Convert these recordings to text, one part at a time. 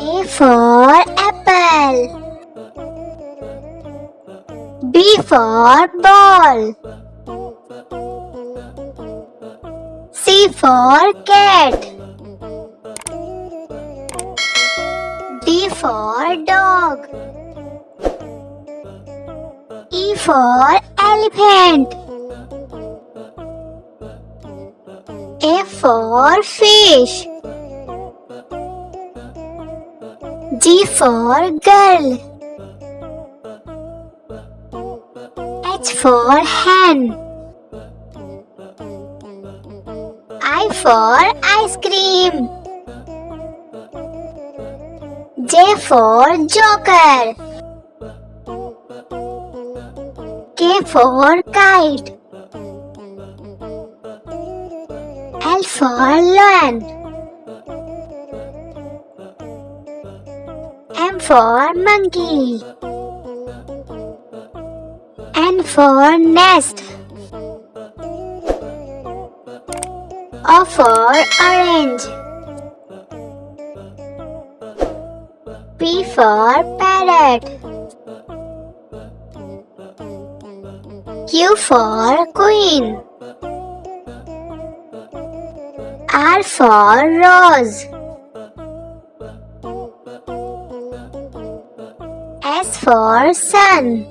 A for apple. B for ball. C for cat. D for dog. E for elephant. F for fish. G for girl. H for hen. I for ice cream. J for joker. K for kite. L for lion. M for monkey. N for nest. O for orange. P for parrot. Q for queen. R for rose. S for sun.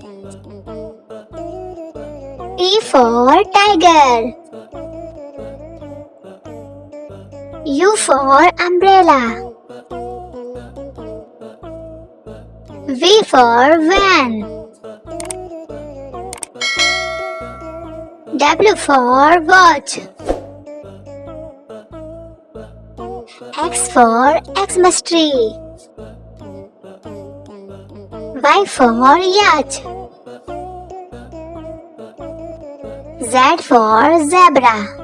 T for tiger. U for umbrella. V for van. W for watch. X for Xmas tree. Y for yacht. Z for zebra.